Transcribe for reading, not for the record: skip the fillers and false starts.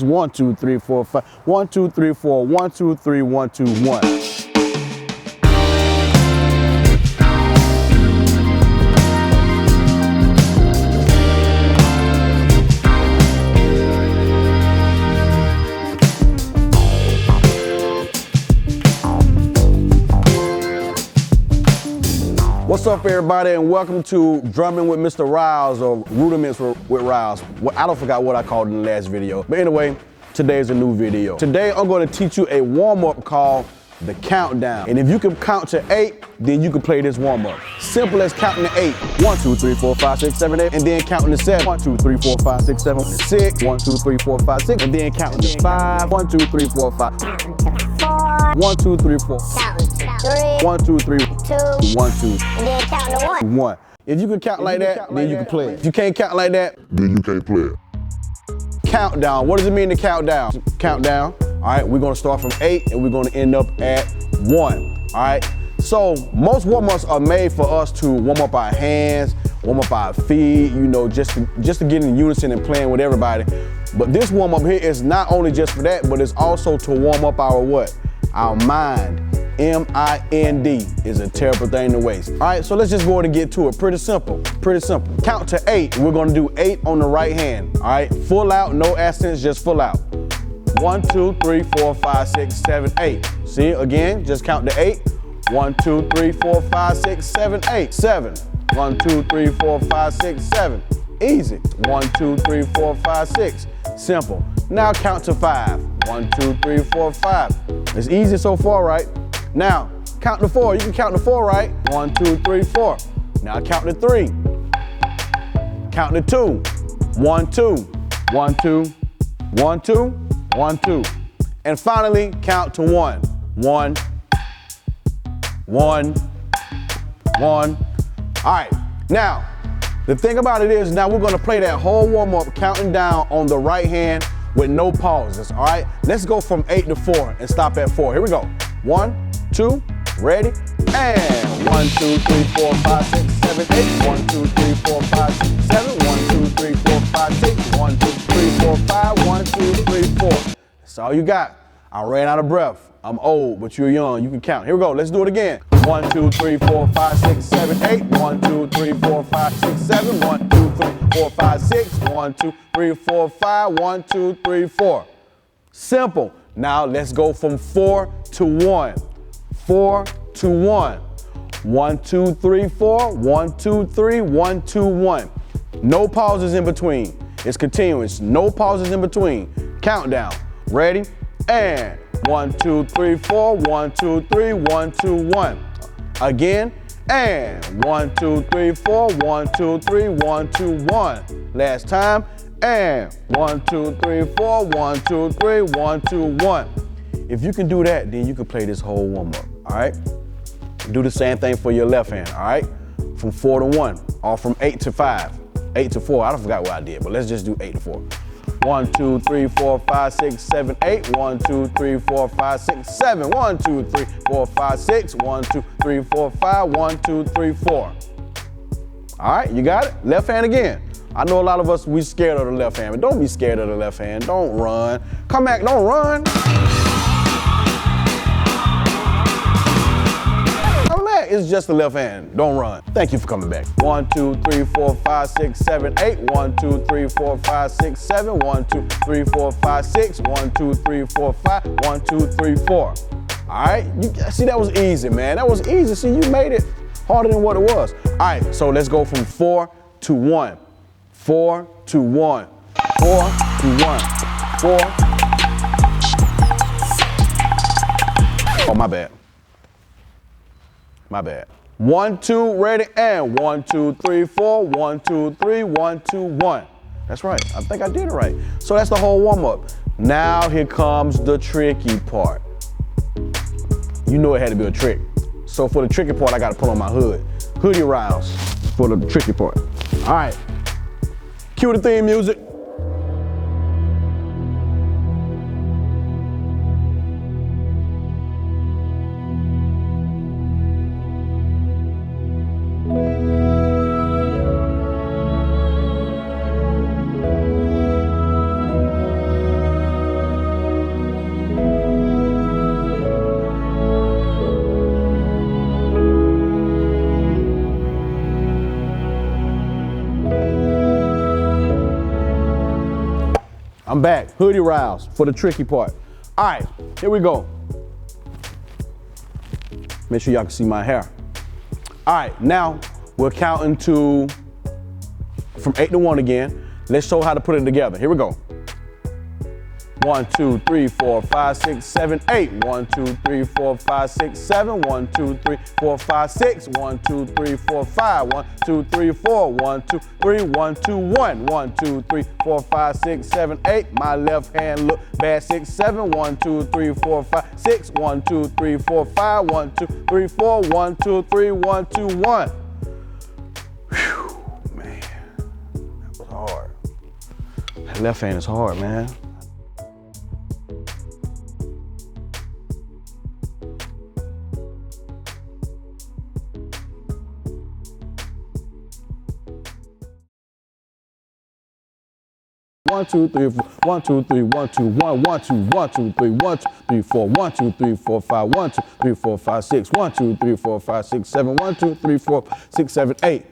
6. 1, 2, 3, 4, 5. 1, 2, 3, 4. 1, 2, 3, 1, 2, 1. What's up, everybody, and welcome to Drumming with Mr. Riles, or Rudiments with Riles. Well, I don't forgot what I called in the last video, but anyway, today's a new video. Today, I'm going to teach you a warm-up called the countdown. And if you can count to 8, then you can play this warm-up. Simple as counting to 8. 1, 2, 3, 4, 5, 6, 7, 8, and then counting to 7. 1, 2, 3, 4, 5, 6, 7, 6. 1, 2, 3, 4, 5, 6, and then counting to 5. 1, 2, 3, 4, 5. 1, 2, 3, 4. 1, 2, 3, 2, 1, 2, and then count to 1. 1. If you can count like that, then you can play it. If you can't count like that, then you can't play it. Countdown. What does it mean to count down? Countdown. All right, we're gonna start from 8 and we're gonna end up at 1. All right. So most warm-ups are made for us to warm up our hands, warm up our feet, you know, just to get in unison and playing with everybody. But this warm-up here is not only just for that, but it's also to warm up our what? Our mind. M-I-N-D is a terrible thing to waste. All right, so let's just go ahead and get to it. Pretty simple, pretty simple. Count to 8. We're gonna do 8 on the right hand. All right, full out, no accents, just full out. 1, 2, 3, 4, 5, 6, 7, 8. See, again, just count to 8. 1, 2, 3, 4, 5, 6, 7, 8. 7. 1, 2, 3, 4, 5, 6, 7. Easy. 1, 2, 3, 4, 5, 6. Simple. Now count to 5. 1, 2, 3, 4, 5. It's easy so far, right? Now, count to 4. You can count to 4, right? 1, 2, 3, 4. Now count to 3. Count to 2. 1, 2. 1, 2. 1, 2. 1, 2. And finally, count to 1. 1. 1. 1. All right. Now, the thing about it is, now we're gonna play that whole warm-up counting down on the right hand with no pauses, all right? Let's go from 8 to 4 and stop at 4. Here we go. 1, 2, ready, and 1, 2, 3, 4, 5, 6, 7, 8. 1, 2, 3, 4, 5, 6, 7. 1, 2, 3, 4, 5, 6. 1, 2, 3, 4, 5. 1, 2, 3, 4. That's all you got. I ran out of breath. I'm old, but you're young. You can count. Here we go. Let's do it again. 1, 2, 3, 4, 5, 6, 7, 8. 1, 2, 3, 4, 5, 6, 7. 1, 2, 3, 4, 5, 6. 1, 2, 3, 4, 5. 1, 2, 3, 4. Simple. Now let's go from 4 to 1. 4 to 1. 1, 2, 3, 4. 1, 2, 3. 1, 2, 1. No pauses in between. It's continuous. No pauses in between. Countdown. Ready? And 1, 2, 3, 4. 1, 2, 3. 1, 2, 1. Again. And 1, 2, 3, 4. 1, 2, 3. 1, 2, 1. Last time. And 1, 2, 3, 4. 1, 2, 3. 1, 2, 1. If you can do that, then you can play this whole warm-up, all right? Do the same thing for your left hand, all right? From 4 to 1, or from 8 to 5. 8 to 4, I don't forgot what I did, but let's just do 8 to 4. 1, 2, 3, 4, 5, 6, 7, 8. 1, 2, 3, 4, 5, 6, 7. 1, 2, 3, 4, 5, 6. 1, 2, 3, 4, 5. 1, 2, 3, 4. All right, you got it? Left hand again. I know a lot of us, we scared of the left hand, but don't be scared of the left hand. Don't run. Come back, don't run. It's just the left hand. Don't run. Thank you for coming back. 1, 2, 3, 4, 5, 6, 7, 8. 1, 2, 3, 4, 5, 6, 7. 1, 2, 3, 4, 5, 6. 1, 2, 3, 4, 5. 1, 2, 3, 4. All right. See, that was easy, man. That was easy. See, you made it harder than what it was. All right. So let's go from 4 to 1. 4 to 1. 4 to 1. 4. Oh, my bad. My bad. 1, 2, ready, and 1, 2, 3, 4. 1, 2, 3, 1, 2, 1. That's right. I think I did it right. So that's the whole warm-up. Now here comes the tricky part. You know it had to be a trick. So for the tricky part, I got to put on my hood. Hoodie Riles for the tricky part. All right. Cue the theme music. I'm back. Hoodie Riles for the tricky part. All right, here we go. Make sure y'all can see my hair. All right, now we're counting to from 8 to 1 again. Let's show how to put it together. Here we go. 1, 2, 3, 4, 5, 6, 7, 8. 1, 2, 3, 4, 5, 6, 7. 1, 2, 3, 4, 5, 6. 1, 2, 3, 4, 5. 1, 2, 3, 4. 1, 2, 3, 1, 2, 1. 1, 2, 3, 4, 5, 6, 7, 8. My left hand look bad. 6, 7. 1, 2, 3, 4, 5, 6. 1, 2, 3, 4, 5. 1, 2, 3, 4. 1, 2, 3, 1, 2, 1. Whew, man, that was hard. That left hand is hard, man. One, two, three, four. 1, 2, 3, 1, 2, 1, 1, 2, 1, 2, 3, 1, 2, 3, 4, 1, 2, 3, 4, 5, 1, 2, 3, 4, 5, 6, 1, 2, 3, 4, 5, 6, 7, 1, 2, 3, 4, 6, 7, 8.